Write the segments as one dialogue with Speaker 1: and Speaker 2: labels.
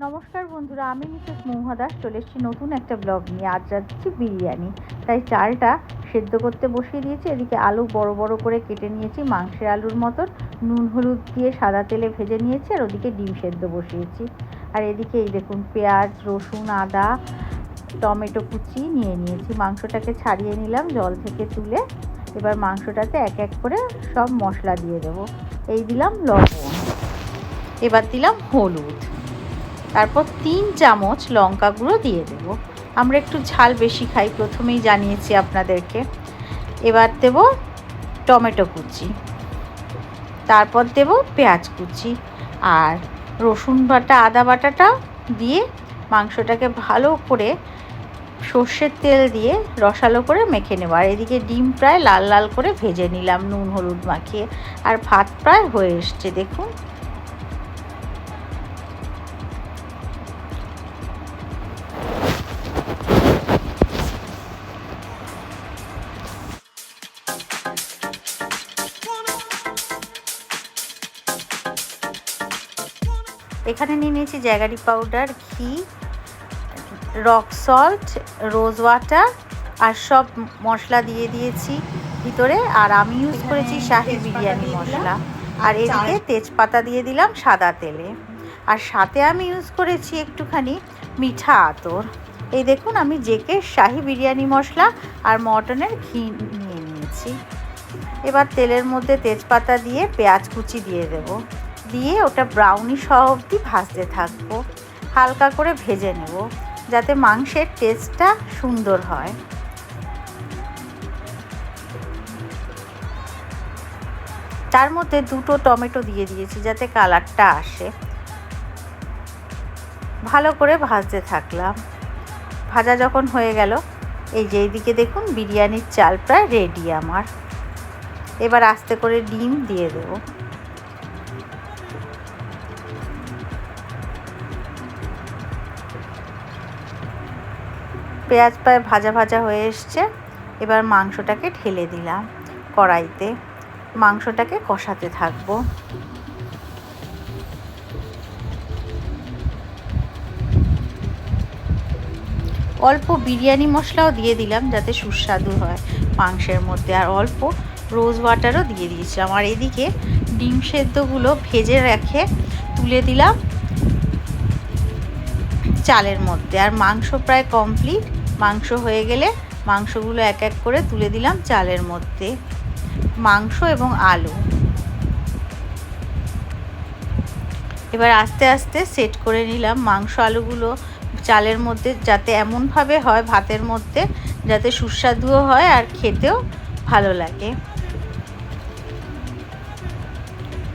Speaker 1: নমস্কার বন্ধুরা, আমি মিসেস মহুয়া দাস চলে এসেছি নতুন একটা ব্লগ নিয়ে। আজ রাঁধছি বিরিয়ানি, তাই চালটা সেদ্ধ করতে বসিয়ে দিয়েছি। এদিকে আলু বড় বড় করে কেটে নিয়েছি, মাংসের আলুর মতন, নুন হলুদ দিয়ে সাদা তেলে ভেজে নিয়েছি। আর ওদিকে ডিম সেদ্ধ বসিয়েছি। আর এদিকে এই দেখুন পেঁয়াজ, রসুন, আদা, টমেটো কুচি নিয়ে নিয়েছি। মাংসটাকে ছাড়িয়ে নিলাম জল থেকে তুলে। এবার মাংসটাতে এক এক করে সব মশলা দিয়ে দেবো। এই দিলাম লবণ, এবার দিলাম হলুদ, তারপর 3 চামচ লঙ্কা গুঁড়ো দিয়ে দেব। আমরা একটু ঝাল বেশি খাই, প্রথমেই জানিয়েছি আপনাদেরকে। এবার দেব টমেটো কুচি, তারপর দেব পেঁয়াজ কুচি আর রসুন বাটা, আদা বাটাটা দিয়ে মাংসটাকে ভালো করে সর্ষের তেল দিয়ে রসালো করে মেখে নেব। আর এদিকে ডিম প্রায় লাল লাল করে ভেজে নিলাম নুন হলুদ মাখিয়ে। আর ভাত প্রায় হয়ে এসছে দেখুন। এখানে নিয়ে নিয়েছি জ্যাগারি পাউডার, ঘি, রক সল্ট, রোজ ওয়াটার আর সব মশলা দিয়ে দিয়েছি ভিতরে। আর আমি ইউজ করেছি শাহি বিরিয়ানি মশলা। আর এদিকে তেজপাতা দিয়ে দিলাম সাদা তেলে। আর সাথে আমি ইউজ করেছি একটুখানি মিঠা আতর। এই দেখুন, আমি জেকে শাহি বিরিয়ানি মশলা আর মটনের ঘি নিয়ে নিয়েছি। এবার তেলের মধ্যে তেজপাতা দিয়ে পেঁয়াজ কুচি দিয়ে দেবো, দিয়ে ওটা ব্রাউনি সহ অবধি ভাজতে থাকবো। হালকা করে ভেজে নেব যাতে মাংসের টেস্টটা সুন্দর হয়। তার মধ্যে 2টো টমেটো দিয়ে দিয়েছি যাতে কালারটা আসে। ভালো করে ভাজতে থাকলাম। ভাজা যখন হয়ে গেল, এই যে এইদিকে দেখুন বিরিয়ানির চাল প্রায় রেডি আমার। এবার আস্তে করে ডিম দিয়ে দেবো। পেঁয়াজ প্রায় ভাজা ভাজা হয়ে এসছে। এবার মাংসটাকে ঢেলে দিলাম কড়াইতে, মাংসটাকে কষাতে থাকবো। অল্প বিরিয়ানি মশলাও দিয়ে দিলাম যাতে সুস্বাদু হয় মাংসের মধ্যে। আর অল্প রোজ ওয়াটারও দিয়ে দিয়েছিলাম। আর এদিকে ডিম সেদ্ধগুলো ভেজে রেখে তুলে দিলাম চালের মধ্যে। আর মাংস প্রায় কমপ্লিট। মাংস হয়ে গেলে মাংসগুলো এক এক করে তুলে দিলাম চালের মধ্যে, মাংস এবং আলু। এবার আস্তে আস্তে সেট করে নিলাম মাংস আলুগুলো চালের মধ্যে, যাতে এমনভাবে হয় ভাতের মধ্যে যাতে সুস্বাদুও হয় আর খেতেও ভালো লাগে।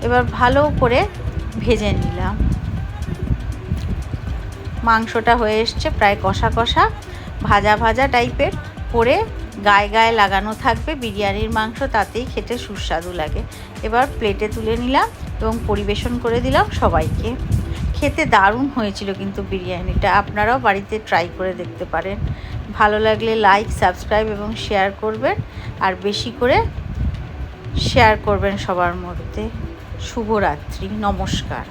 Speaker 1: এবার ভালো করে ভেজে নিলাম। মাংসটা হয়ে এসছে প্রায় কষা কষা, ভাজা ভাজা টাইপের করে গায়ে গায়ে লাগানো থাকবে বিরিয়ানির মাংস, তাতেই খেতে সুস্বাদু লাগে। এবার প্লেটে তুলে নিলাম এবং পরিবেশন করে দিলাম সবাইকে। খেতে দারুণ হয়েছিল কিন্তু বিরিয়ানিটা। আপনারাও বাড়িতে ট্রাই করে দেখতে পারেন। ভালো লাগলে লাইক, সাবস্ক্রাইব এবং শেয়ার করবেন। আর বেশি করে শেয়ার করবেন সবার মধ্যে। শুভরাত্রি, নমস্কার।